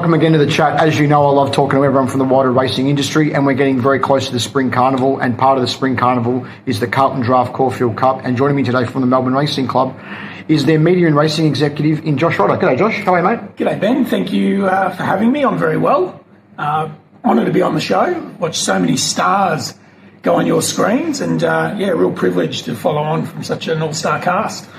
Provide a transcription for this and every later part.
welcome again to the chat. As you know, I love talking to everyone from the wider racing industry, and we're getting very close to the Spring Carnival, and part of the Spring Carnival is the Carlton Draft Caulfield Cup. And joining me today from the Melbourne Racing Club is their media and racing executive in Josh Rodder. G'day, Josh. How are you, mate? G'day, Ben. Thank you for having me. I'm very well. Honoured to be on the show. Watched so many stars go on your screens, and real privilege to follow on from such an all-star cast.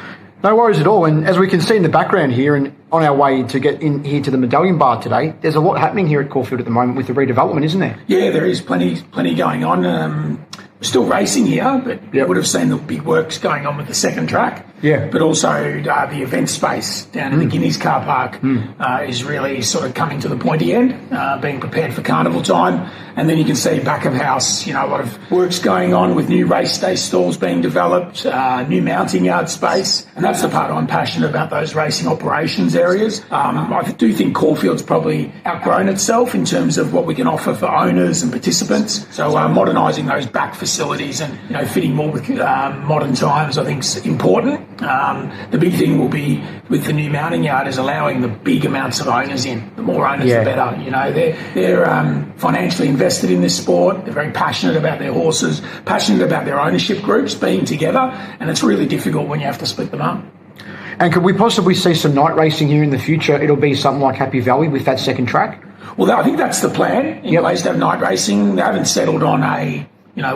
No worries at all. And as we can see in the background here, and on our way to get in here to the Medallion Bar today, there's a lot happening here at Caulfield at the moment with the redevelopment, isn't there? Yeah, there is plenty going on. We're still racing here, but you would have seen the big works going on with the second track. Yeah. But also the event space down in the Guineas car park is really sort of coming to the pointy end, being prepared for carnival time. And then you can see back of house, a lot of works going on with new race day stalls being developed, new mounting yard space. And that's the part I'm passionate about, those racing operations areas. I do think Caulfield's probably outgrown itself in terms of what we can offer for owners and participants. So modernising those back facilities and fitting more with modern times, I think, is important. The big thing will be with the new mounting yard is allowing the big amounts of owners in. The more owners, the better. They're financially invested in this sport. They're very passionate about their horses, passionate about their ownership groups being together, and it's really difficult when you have to split them up. And could we possibly see some night racing here in the future? It'll be something like Happy Valley with that second track? Well, I think that's the plan in place to have night racing. They haven't settled on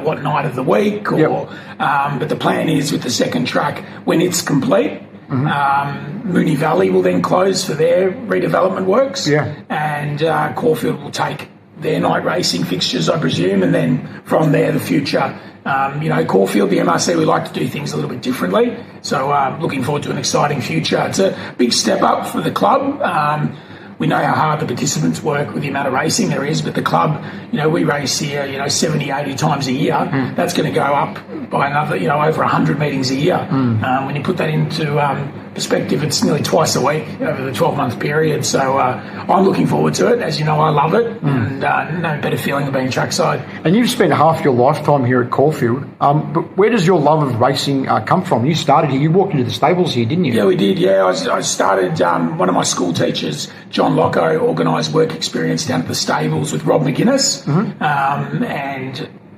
what night of the week, or but the plan is with the second track, when it's complete, Moonee Valley will then close for their redevelopment works, and Caulfield will take their night racing fixtures, I presume, and then from there the future. Caulfield, the MRC, we like to do things a little bit differently, so looking forward to an exciting future. It's a big step up for the club. We know how hard the participants work with the amount of racing there is, but the club, we race here, 70, 80 times a year. That's going to go up by another, over 100 meetings a year. When you put that into perspective, it's nearly twice a week over the 12-month period. So I'm looking forward to it. As you know, I love it, and no better feeling than being trackside. And you've spent half your lifetime here at Caulfield. But where does your love of racing come from? You started here. You walked into the stables here, didn't you? Yeah, we did. Yeah, I started. One of my school teachers, John Locko, organised work experience down at the stables with Rob McGuinness,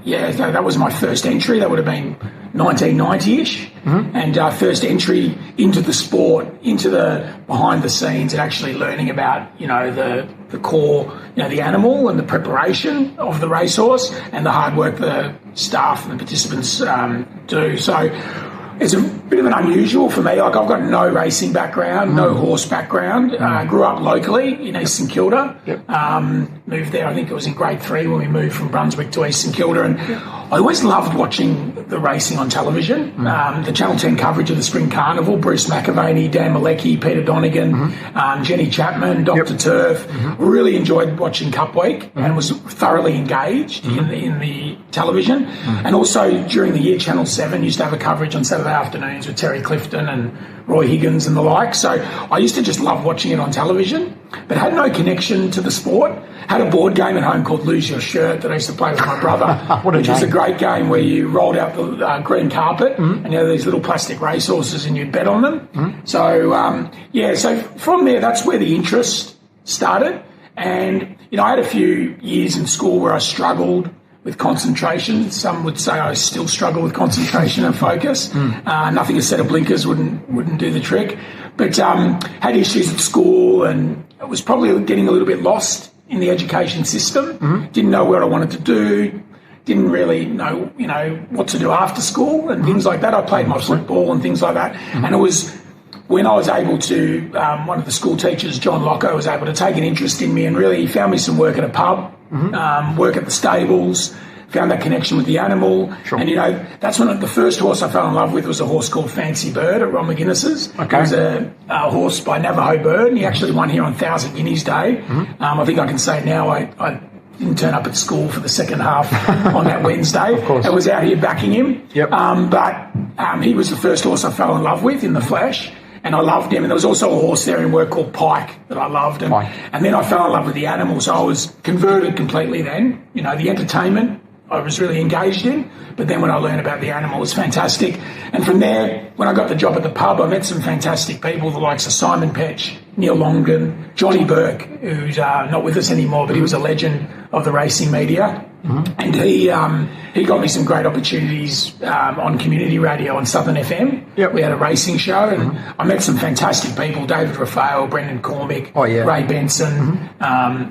that was my first entry. That would have been 1990-ish, and first entry into the sport, into the behind the scenes, and actually learning about the core, the animal and the preparation of the racehorse and the hard work the staff and the participants do. So it's a bit of an unusual for me. Like, I've got no racing background, no horse background. Grew up locally in East St Kilda. Moved there, I think it was in grade 3 when we moved from Brunswick to East St Kilda. And I always loved watching the racing on television. The Channel 10 coverage of the Spring Carnival, Bruce McAvaney, Dan Malecki, Peter Donegan, Jenny Chapman, Dr. Turf. Really enjoyed watching Cup Week and was thoroughly engaged in the television. And also during the year, Channel 7 used to have a coverage on Saturday afternoons with Terry Clifton and Roy Higgins and the like. So I used to just love watching it on television, but had no connection to the sport. Had a board game at home called Lose Your Shirt that I used to play with my brother, which was a great game where you rolled out the green carpet and you had these little plastic racehorses and you'd bet on them. So, so from there, that's where the interest started. And, I had a few years in school where I struggled with concentration. Some would say I still struggle with concentration and focus. Nothing a set of blinkers wouldn't do the trick. But had issues at school, and I was probably getting a little bit lost in the education system. Didn't know what I wanted to do. Didn't really know, what to do after school and things like that. I played my football and things like that. And it was when I was able to, one of the school teachers, John Locko, was able to take an interest in me, and really he found me some work at a pub, work at the stables, found that connection with the animal. And, that's when the first horse I fell in love with was a horse called Fancy Bird at Ron McGuinness's. It was a horse by Navajo Bird, and he actually won here on 1,000 Guineas Day. I think I can say now I didn't turn up at school for the second half on that Wednesday. Of course. I was out here backing him. But he was the first horse I fell in love with in the flesh. And I loved him. And there was also a horse there in work called Pike that I loved. And then I fell in love with the animal. So I was converted completely then. The entertainment I was really engaged in. But then when I learned about the animal, it was fantastic. And from there, when I got the job at the pub, I met some fantastic people, the likes of Simon Petch, Neil Longden, Johnny Burke, who's not with us anymore, but he was a legend of the racing media. And he got me some great opportunities on community radio on Southern FM. We had a racing show, and I met some fantastic people, David Raphael, Brendan Cormick, Ray Benson,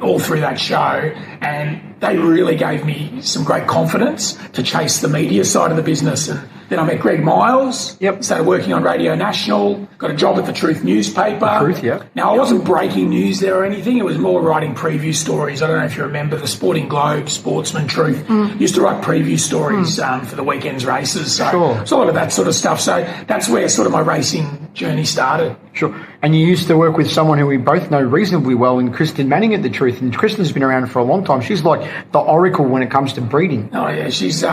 all through that show. And they really gave me some great confidence to chase the media side of the business. And then I met Greg Miles, started working on Radio National, got a job at the Truth newspaper. Now, I wasn't breaking news there or anything. It was more writing preview stories. I don't know if you remember the Sporting Globe, Sportsman, Truth. Used to write preview stories for the weekend's races. So it's a lot of that sort of stuff. So that's where sort of my racing journey started. Sure. And you used to work with someone who we both know reasonably well in Kristen Manning at the Truth. And Kristen's been around for a long time. She's like the oracle when it comes to breeding. Oh, yeah. She's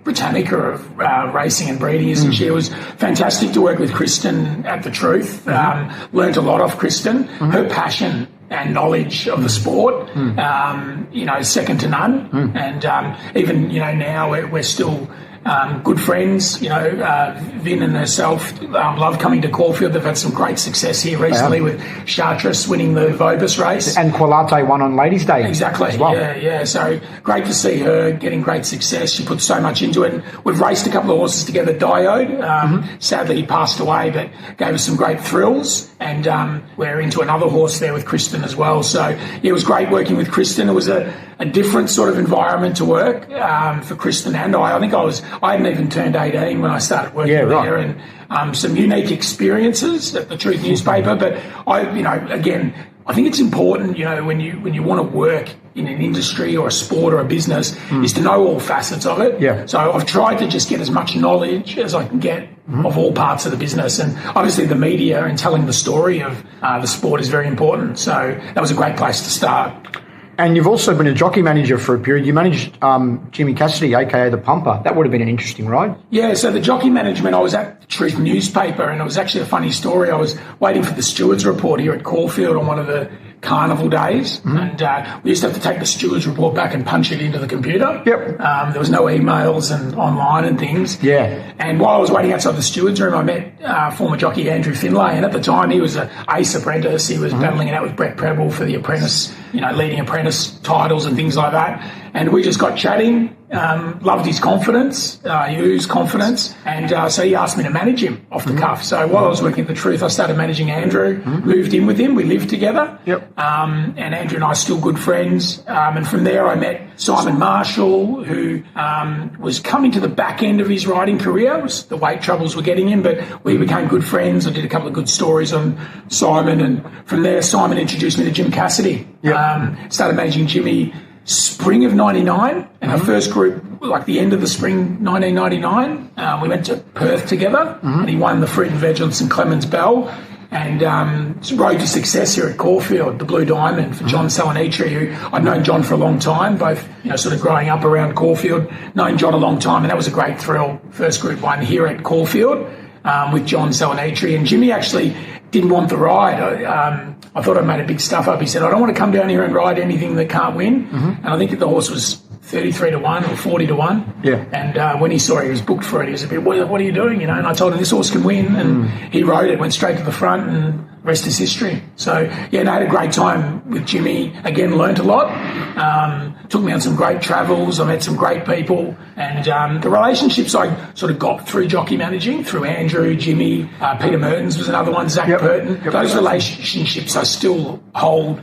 Britannica of racing and breeding, isn't she? It was fantastic to work with Kristen at the Truth. Learned a lot off Kristen. Her passion and knowledge of the sport, second to none. And even, now we're still good friends. Vin and herself love coming to Caulfield. They've had some great success here recently with Chartres winning the Vobis race. And Quilate won on Ladies' Day. Exactly. As well. Yeah. So great to see her getting great success. She put so much into it. And we've raced a couple of horses together. Diode, sadly he passed away, but gave us some great thrills. And we're into another horse there with Kristen as well. So it was great working with Kristen. It was a different sort of environment to work for Kristen and I. I think I hadn't even turned 18 when I started working there, and some unique experiences at the Truth newspaper. But I think it's important, when you want to work in an industry or a sport or a business, is to know all facets of it. So I've tried to just get as much knowledge as I can get of all parts of the business. And obviously the media and telling the story of the sport is very important. So that was a great place to start. And you've also been a jockey manager for a period. You managed Jimmy Cassidy, a.k.a. the Pumper. That would have been an interesting ride. Yeah, so the jockey management, I was at the Truth newspaper, and it was actually a funny story. I was waiting for the steward's report here at Caulfield on one of the carnival days, and we used to have to take the steward's report back and punch it into the computer. There was no emails and online and things. And while I was waiting outside the steward's room, I met former jockey Andrew Finlay, and at the time he was an ace apprentice. He was battling it out with Brett Preble for the apprentice, leading apprentice titles and things like that. And we just got chatting, loved his confidence, he oozed confidence, and so he asked me to manage him off the cuff. So while I was working at the Truth, I started managing Andrew, moved in with him, we lived together, and Andrew and I are still good friends. And from there I met Simon Marshall, who was coming to the back end of his riding career. The weight troubles were getting him, but we became good friends. I did a couple of good stories on Simon, and from there Simon introduced me to Jim Cassidy. Started managing Jimmy spring of 99, and our first group, like the end of the spring 1999, we went to Perth together, and he won the fruit and veg on St Clements Bell, and road to success here at Caulfield, the Blue Diamond for John Salinitri, who I've known John for a long time, both sort of growing up around Caulfield, known John a long time, and that was a great thrill. First group one here at Caulfield with John Salinitri, and Jimmy actually didn't want the ride. I thought I made a big stuff up. He said, I don't want to come down here and ride anything that can't win. And I think that the horse was 33 to 1 or 40 to 1. And when he saw he was booked for it, he was a bit, what are you doing? And I told him this horse can win. And he rode it, went straight to the front, and rest is history. So, I had a great time with Jimmy. Again, learnt a lot. Took me on some great travels. I met some great people. And the relationships I sort of got through jockey managing, through Andrew, Jimmy, Peter Mertens was another one, Zach Burton. Those relationships I still hold,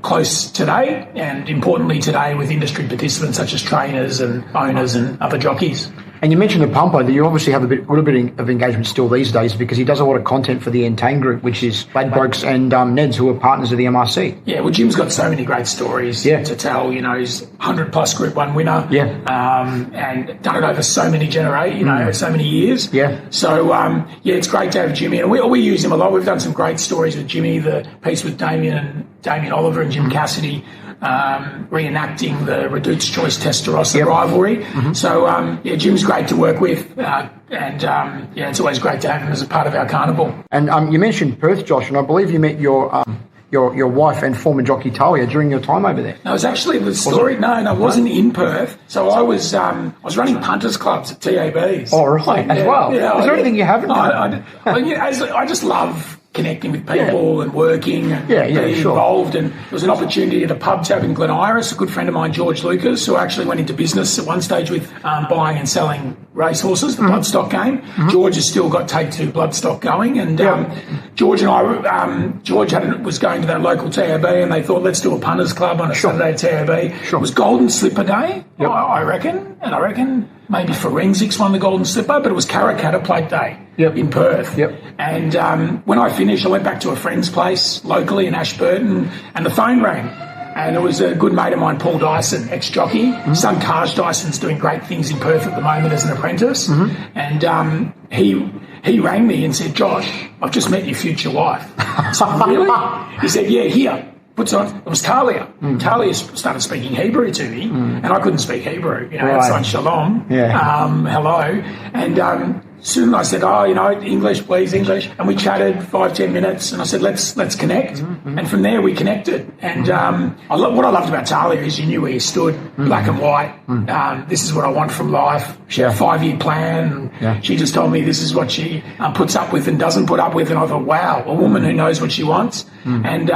close today, and importantly today with industry participants such as trainers and owners and other jockeys. And you mentioned the Pumper, that you obviously have a little bit of engagement still these days, because he does a lot of content for the Entain Group, which is Ladbrokes and Neds, who are partners of the MRC. Yeah, well, Jim's got so many great stories to tell. He's 100-plus Group 1 winner, and done it over so many so many years. So, it's great to have Jimmy, and we use him a lot. We've done some great stories with Jimmy, the piece with Damien Oliver and Jim Cassidy, reenacting the Reduced's Choice Testarossa rivalry. So, Jim's great to work with, it's always great to have him as a part of our carnival. And you mentioned Perth, Josh, and I believe you met your your wife and former jockey Talia during your time over there. No, it was actually the story. No, I wasn't in Perth. So I was running punters clubs at TABs. Oh, right, as well. Yeah, Is there anything you haven't done? I just love connecting with people and working and being involved. And there was an opportunity at a pub tab in Glen Iris. A good friend of mine, George Lucas, who actually went into business at one stage with buying and selling racehorses, the bloodstock game. George has still got Take Two bloodstock going. And George and I, George was going to that local TAB and they thought, let's do a punters club on a Saturday at TAB. Sure. It was Golden Slipper Day, I reckon. And I reckon maybe Forensics won the Golden Slipper, but it was Karrakatta Plate Day in Perth. And when I finished, I went back to a friend's place locally in Ashburton and the phone rang. And it was a good mate of mine, Paul Dyson, ex-jockey. His son Taj Dyson's doing great things in Perth at the moment as an apprentice. And he rang me and said, Josh, I've just met your future wife. I said, really? He said, yeah, here. Puts on. It was Talia. Talia started speaking Hebrew to me, and I couldn't speak Hebrew. Outside Shalom. Hello. And soon I said, English, please, English. And we chatted 5-10 minutes, and I said, let's connect. And from there we connected. And what I loved about Talia is you knew where you stood, black and white. This is what I want from life. She had a 5-year plan. And she just told me this is what she puts up with and doesn't put up with. And I thought, wow, a woman who knows what she wants. And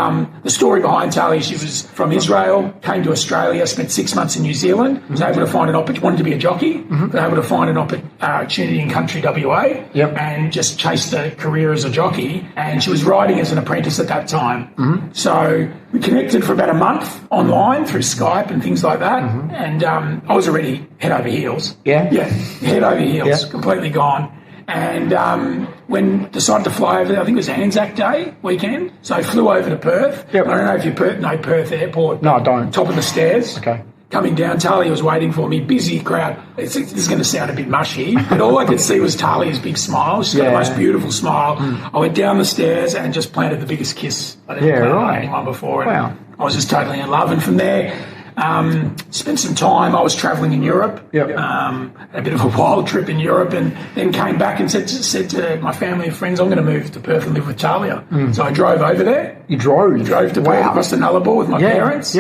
the story behind Talia, she was from Israel, came to Australia, spent 6 months in New Zealand, was able to find an opportunity, wanted to be a jockey, was able to find an opportunity in country WA, and just chased a career as a jockey. And she was riding as an apprentice at that time. So we connected for about a month online through Skype and things like that. And I was already head over heels. Head over heels, completely gone. And when decided to fly over there, I think it was Anzac Day weekend, so I flew over to Perth. I don't know if you know Perth Airport. No, I don't. Top of the stairs. Okay. Coming down, Talia was waiting for me, busy crowd. This is going to sound a bit mushy, but all I could see was Talia's big smile. She's got the most beautiful smile. I went down the stairs and just planted the biggest kiss I'd ever planted on anyone before. And I was just totally in love. And from there, spent some time. I was travelling in Europe, had a bit of a wild trip in Europe, and then came back and said to my family and friends, I'm going to move to Perth and live with Talia. So I drove over there. You drove? I drove to Perth across the Nullarbor with my parents.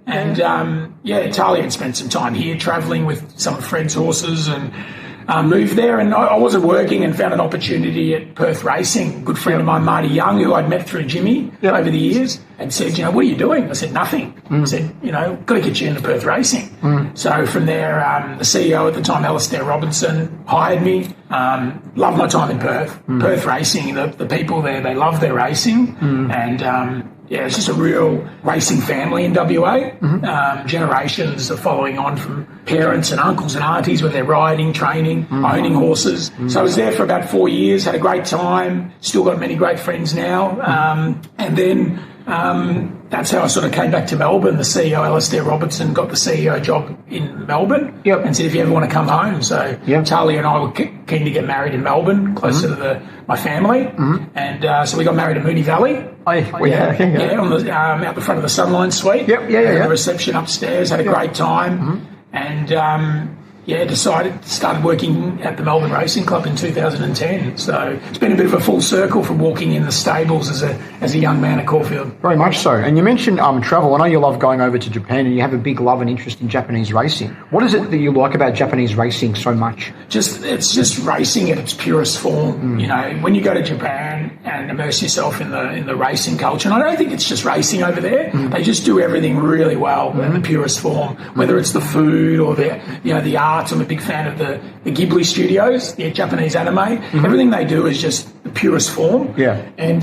And Talia had spent some time here travelling with some of Fred's horses and moved there, and I wasn't working and found an opportunity at Perth Racing. A good friend of mine, Marty Young, who I'd met through Jimmy over the years, and said, what are you doing? I said, nothing. I said, got to get you into Perth Racing. So from there, the CEO at the time, Alastair Robinson, hired me. Loved my time in Perth. Perth Racing, the people there, they love their racing. And it's just a real racing family in WA. Generations are following on from parents and uncles and aunties where they're riding, training, owning horses. So I was there for about 4 years, had a great time, still got many great friends now. And then that's how I sort of came back to Melbourne. The CEO, Alastair Robertson, got the CEO job in Melbourne and said, if you ever want to come home. So Charlie and I were keen to get married in Melbourne, closer to my family. And so we got married at Moonee Valley. On the, out the front of the Sunline Suite. The reception upstairs, had a great time. And started working at the Melbourne Racing Club in 2010. So it's been a bit of a full circle from walking in the stables as a young man at Caulfield. Very much so. And you mentioned travel. I know you love going over to Japan and you have a big love and interest in Japanese racing. What is it that you like about Japanese racing so much? It's just racing at its purest form. When you go to Japan and immerse yourself in the racing culture, and I don't think it's just racing over there. They just do everything really well in the purest form, whether it's the food or the art. I'm a big fan of the Ghibli studios, the Japanese anime. Everything they do is just the purest form. And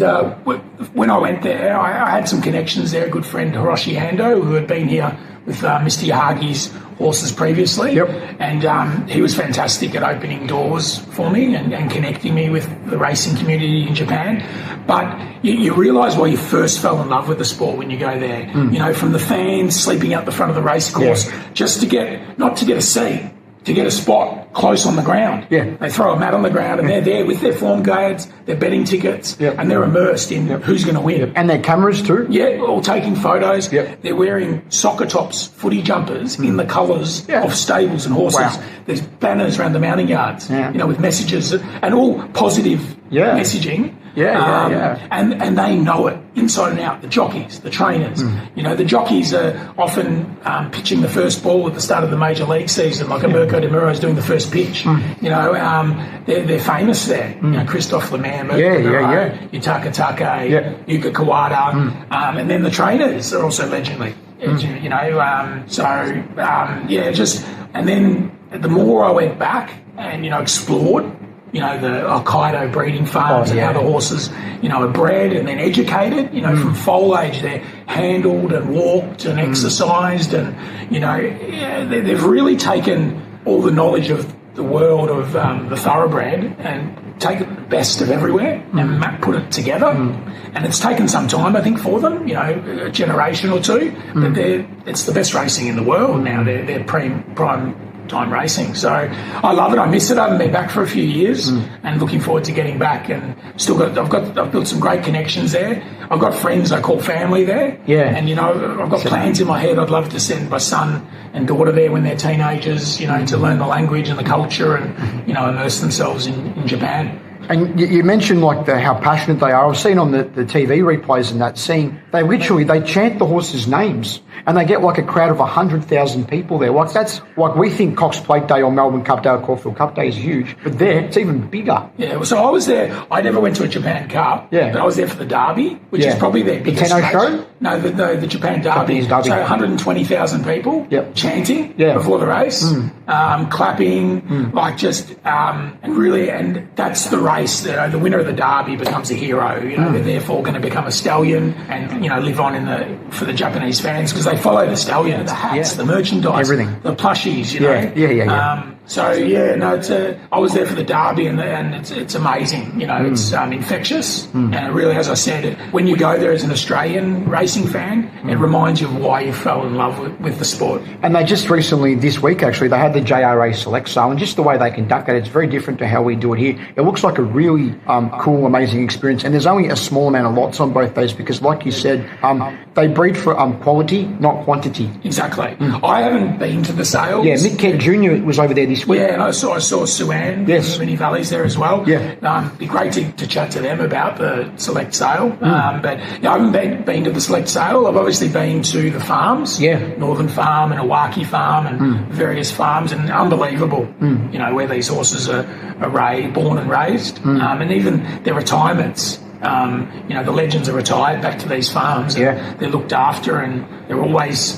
when I went there, I had some connections there. A good friend, Hiroshi Hando, who had been here with Mr. Yahagi's horses previously. And he was fantastic at opening doors for me and connecting me with the racing community in Japan. But you realise why you first fell in love with the sport when you go there. From the fans sleeping out the front of the race course, just to get, not to get a seat, to get a spot close on the ground. Yeah. They throw a mat on the ground and they're there with their form guides, their betting tickets, and they're immersed in who's going to win. And their cameras too? Yeah, all taking photos. They're wearing soccer tops, footy jumpers in the colours of stables and horses. Wow. There's banners around the mounting yards, with messages and all positive messaging. And they know it inside and out. The jockeys, the trainers. The jockeys are often pitching the first ball at the start of the major league season, like a Mirko De Muro's doing the first pitch. They're famous there. Christophe Lemaire, Yutaka Take, Yuka Kawada, and then the trainers are also legendary. And then the more I went back and explored, the Hokkaido breeding farms and how the horses, are bred and then educated, from foal age. They're handled and walked and exercised and, they've really taken all the knowledge of the world of the thoroughbred and taken the best of everywhere and put it together. And it's taken some time, I think, for them, a generation or two, but it's the best racing in the world now. They're prime time racing. So I love it. I miss it. I haven't been back for a few years and looking forward to getting back, and I've built some great connections there. I've got friends I call family there. And I've got plans in my head. I'd love to send my son and daughter there when they're teenagers, to learn the language and the culture and, immerse themselves in Japan. And you mentioned how passionate they are. I've seen on the TV replays and that scene, they chant the horses' names and they get a crowd of 100,000 people there. That's we think Cox Plate Day or Melbourne Cup Day or Caulfield Cup Day is huge, but there it's even bigger. Yeah, so I was there. I never went to a Japan Cup, but I was there for the Derby, which is probably their biggest Tenno show? No, the Japan Derby. So 120,000 people chanting before the race, clapping, and that's the race. The winner of the Derby becomes a hero. They're therefore going to become a stallion and live on for the Japanese fans because they follow the stallion, the hats, the merchandise, everything, the plushies. I was there for the Derby and it's amazing. It's infectious, and it really, as I said, when you go there as an Australian racing fan, it reminds you of why you fell in love with the sport. And they just recently, this week actually, they had the JRA Select Sale, and just the way they conduct it, it's very different to how we do it here. It looks like a really cool, amazing experience, and there's only a small amount of lots on both days because, like you said, they breed for quality, not quantity. Exactly. I haven't been to the sales. Yeah, Mick Kent Jr. was over there this week. Yeah, and I saw Suan, Mini Valleys there as well. Yeah. Be great to chat to them about the Select Sale. But I haven't been to the Select Sale. I've obviously been to the farms, Northern Farm and Awaki Farm and various farms, and unbelievable, where these horses are born and raised, and even their retirements. The legends are retired back to these farms. And they're looked after, and they're always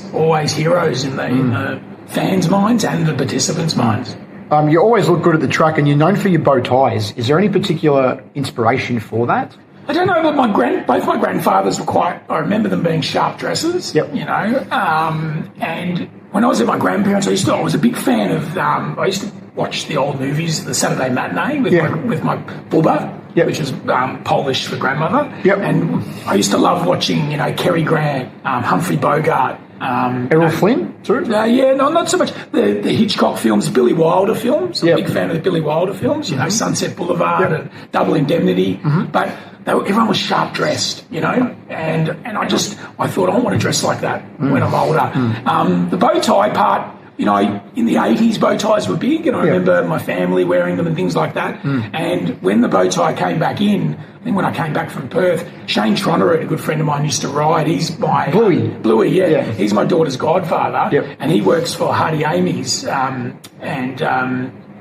heroes in the fans' minds and the participants' minds. You always look good at the track, and you're known for your bow ties. Is there any particular inspiration for that? I don't know, but both my grandfathers were I remember them being sharp dressers, and when I was at my grandparents, I was a big fan of, I used to watch the old movies, the Saturday matinee with my bubba, which is Polish for grandmother. And I used to love watching, Cary Grant, Humphrey Bogart, Errol Flynn, too? Not so much. The Hitchcock films, Billy Wilder films. I'm a big fan of the Billy Wilder films, Sunset Boulevard and Double Indemnity. But everyone was sharp dressed, and I thought, I want to dress like that when I'm older. The bow tie part, in the 80s, bow ties were big, and I remember my family wearing them and things like that. And when the bow tie came back in, I think when I came back from Perth, Shane Trotter, a good friend of mine, used to ride. He's my... Bluey, He's my daughter's godfather, and he works for Hardy Amy's and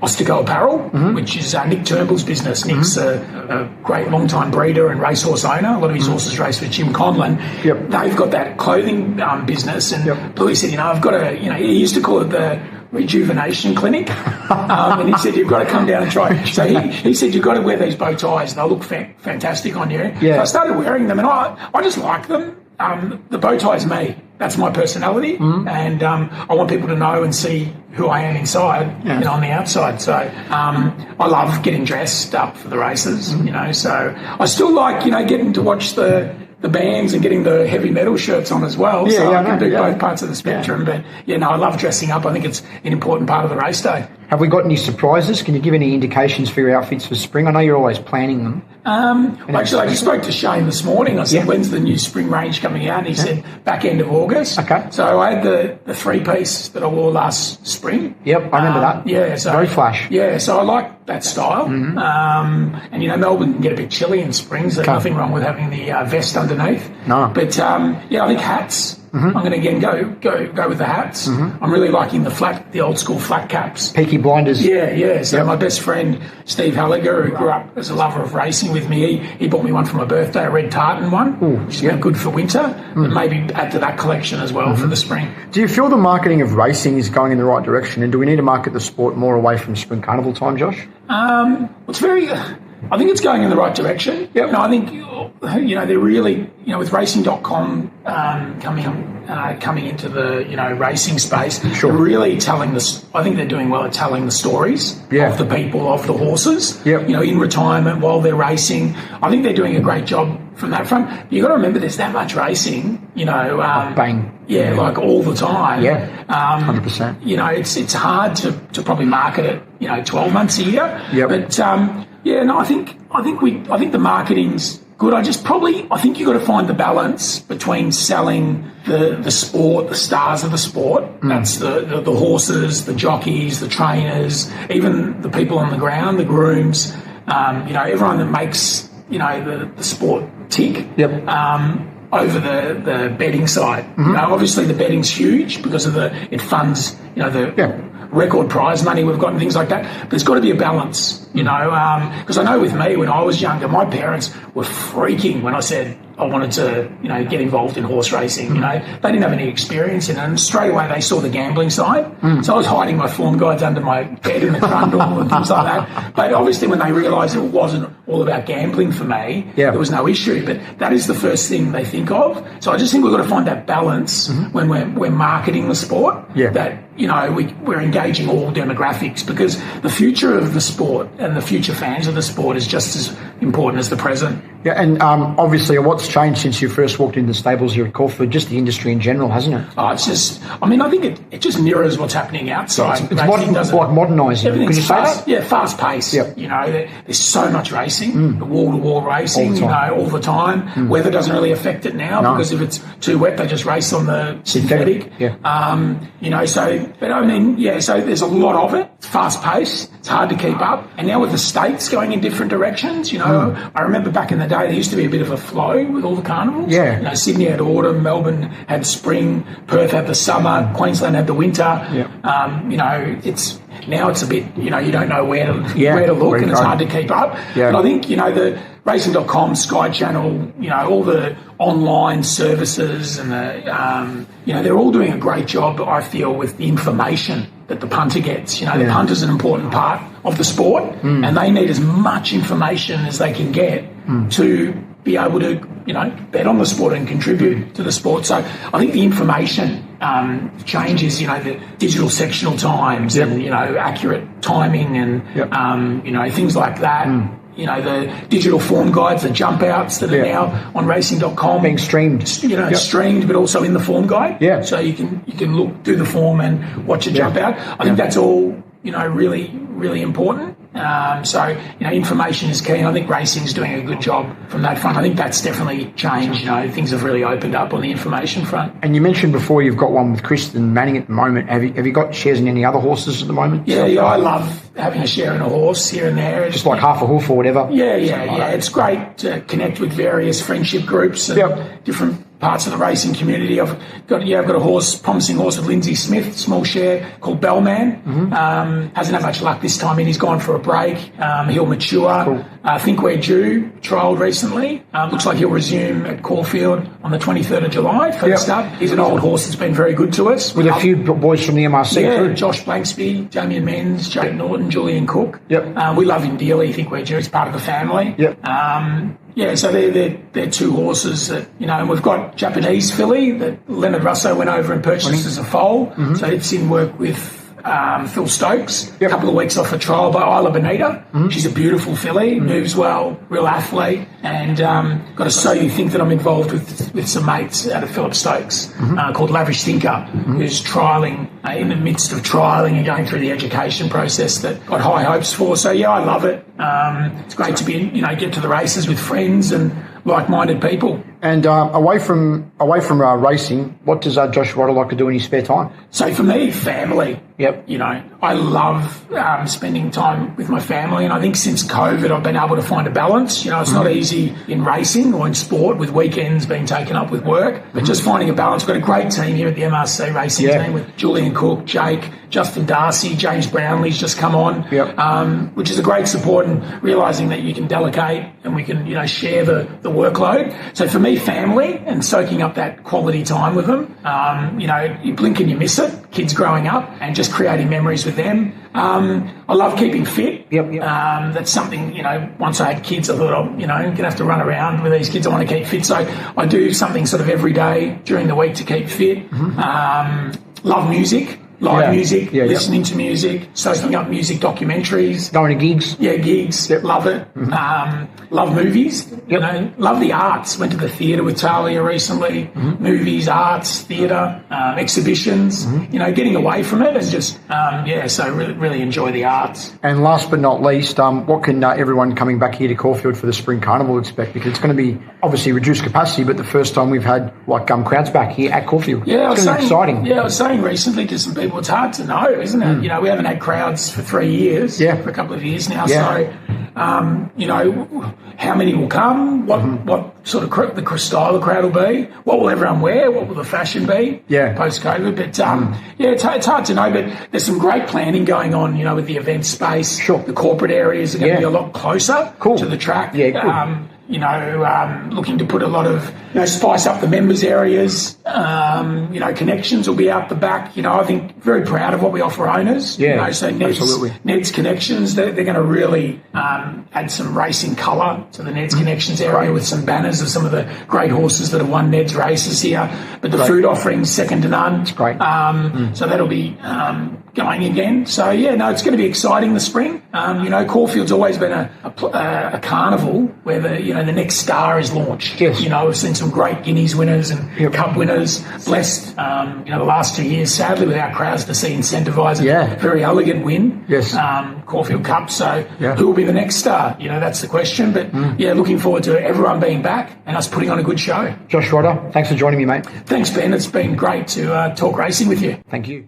Ostago Apparel, which is Nick Turnbull's business. Nick's a great long-time breeder and racehorse owner. A lot of his horses race with Jim Conlon. They've got that clothing business, and Bluey said, I've got to, he used to call it the rejuvenation clinic, and he said, you've got to come down and try. So he said, you've got to wear these bow ties, and they'll look fantastic on you. So I started wearing them, and I just like them. The bow tie is me. That's my personality, and I want people to know and see who I am inside and on the outside. So I love getting dressed up for the races, so I still like, getting to watch the the bands and getting the heavy metal shirts on as well. Yeah, so yeah, I can do yeah. both parts of the spectrum. But I love dressing up. I think it's an important part of the race day. Have we got any surprises? Can you give any indications for your outfits for spring? I know you're always planning them. Actually, I just spoke to Shane this morning. I said, when's the new spring range coming out? And he said, back end of August. Okay. So I had the three-piece that I wore last spring. Yep, I remember that. Yeah. So, very flash. Yeah, so I like that style. And, Melbourne can get a bit chilly in spring, so nothing wrong with having the vest underneath. No. But, I think hats. I'm going to again go with the hats. I'm really liking the old school flat caps. Peaky Blinders. Yeah. So my best friend Steve Halliger, who grew up as a lover of racing with me, he bought me one for my birthday, a red tartan one, which is good for winter, but maybe add to that collection as well for the spring. Do you feel the marketing of racing is going in the right direction, and do we need to market the sport more away from spring carnival time, Josh? I think it's going in the right direction. Yep. I think, they're really, with racing.com coming into the, racing space, Sure. they're really telling I think they're doing well at telling the stories of the people, of the horses, Yep. in retirement while they're racing. I think they're doing a great job from that front. But you've got to remember there's that much racing, Bang. Yeah, like all the time. Yeah, 100%. It's hard to probably market it, 12 months a year. Yep. But I think the marketing's good. I think you've got to find the balance between selling the sport, the stars of the sport. That's the horses, the jockeys, the trainers, even the people on the ground, the grooms. Everyone that makes the sport tick. Yep. Over the betting side. Obviously the betting's huge because of it funds, the record prize money we've got and things like that. But there's got to be a balance, because I know with me, when I was younger, my parents were freaking when I said I wanted to, get involved in horse racing. They didn't have any experience in it, and straight away they saw the gambling side. So I was hiding my form guides under my bed in the trundle and things like that. But obviously when they realised it wasn't all about gambling for me, there was no issue. But that is the first thing they think of. So I just think we've got to find that balance when we're marketing the sport. That we're engaging all demographics, because the future of the sport and the future fans of the sport is just as important as the present. Yeah, and obviously what's changed since you first walked into the stables here at Caulfield? Just the industry in general, hasn't it? Oh, it's just, I think it just mirrors what's happening outside. It's modernising. Can you say fast, that? Yeah, fast paced. Yep. There's so much racing, the wall-to-wall racing, all the time. Weather doesn't really affect it now because if it's too wet, they just race on the synthetic. So there's a lot of it. It's fast paced. It's hard to keep up. And now with the states going in different directions, I remember back in the day there used to be a bit of a flow with all the carnivals. Yeah. Sydney had autumn, Melbourne had spring, Perth had the summer, Queensland had the winter. It's a bit, you don't know where to look, and it's hard to keep up. Yeah. And I think, the racing.com, Sky Channel, all the online services and they're all doing a great job, I feel, with the information that the punter gets. The punter's an important part of the sport, and they need as much information as they can get to be able to, bet on the sport and contribute to the sport. So I think the information changes, the digital sectional times and, accurate timing and, things like that. The digital form guides, the jump outs that are now on racing.com. Being streamed. Streamed, but also in the form guide. Yeah. So you can look, do the form and watch a jump out. I think that's all, really, really important. Information is key. And I think racing's doing a good job from that front. I think that's definitely changed. Things have really opened up on the information front. And you mentioned before you've got one with Kristen Manning at the moment. Have you got shares in any other horses at the moment? Yeah, I love having a share in a horse here and there. Just like half a hoof or whatever? Yeah. It's great to connect with various friendship groups and different parts of the racing community. I've got a promising horse with Lindsay Smith, small share, called Bellman. Hasn't had much luck this time in. He's gone for a break. He'll mature. Cool. I think we're due, trialled recently. Looks like he'll resume at Caulfield on the 23rd of July, first up. He's an old horse that's been very good to us. With a few boys from the MRC too. Josh Blanksby, Damien Menz, Jake Norton, Julian Cook. We love him dearly. I think we're due. He's part of the family. So they're two horses that, and we've got Japanese filly that Leonard Russo went over and purchased as a foal. So it's in work with Phil Stokes, a couple of weeks off a trial by Isla Bonita. She's a beautiful filly, moves well, real athlete, and got to So You Think that I'm involved with some mates out of Philip Stokes called Lavish Thinker, who's trialling, in the midst of trialling and going through the education process that got high hopes for. So, yeah, I love it. It's great to be, get to the races with friends and like-minded people. And away from racing, what does Josh Rodder like to do in his spare time? So for me, family. Yep. I love spending time with my family, and I think since COVID I've been able to find a balance. It's not easy in racing or in sport with weekends being taken up with work, but just finding a balance. We've got a great team here at the MRC racing team with Julian Cook, Jake, Justin Darcy, James Brownlee's just come on, which is a great support, and realising that you can delegate and we can share the workload. So for me, family and soaking up that quality time with them. You blink and you miss it, kids growing up, and just creating memories with them. I love keeping fit. That's something, once I had kids, I thought, I'm going to have to run around with these kids. I want to keep fit. So I do something sort of every day during the week to keep fit. Love music. Live music, listening to music, soaking up music documentaries. Going to gigs? Yeah, gigs. Love it. Love movies. Love the arts. Went to the theatre with Talia recently. Movies, arts, theatre, exhibitions. Getting away from it and just, so really enjoy the arts. And last but not least, what can everyone coming back here to Caulfield for the Spring Carnival expect? Because it's going to be obviously reduced capacity, but the first time we've had crowds back here at Caulfield. Yeah, it's going to be exciting. Yeah, I was saying recently to some people, it's hard to know, isn't it? We haven't had crowds for 3 years, for a couple of years now. So, how many will come? What sort of the style of crowd will be? What will everyone wear? What will the fashion be? Post-COVID. But it's hard to know. But there's some great planning going on. With the event space. Sure. The corporate areas are going to be a lot closer to the track. Yeah, good. Looking to put a lot of, spice up the members areas. Connections will be out the back. I think very proud of what we offer owners. Yeah, so absolutely. Ned's Connections, they're going to really add some racing colour to the Ned's Connections area with some banners of some of the great horses that have won Ned's races here. But the food offering's second to none. It's great. So that'll be going again. So, it's going to be exciting this spring. Caulfield's always been a carnival where the next star is launched. Yes. We've seen some great Guineas winners and Cup winners. Blessed, the last 2 years, sadly, without crowds to see incentivise a very elegant win. Yes. Caulfield Cup. So who will be the next star? That's the question. But, looking forward to everyone being back and us putting on a good show. Josh Rodder, thanks for joining me, mate. Thanks, Ben. It's been great to talk racing with you. Thank you.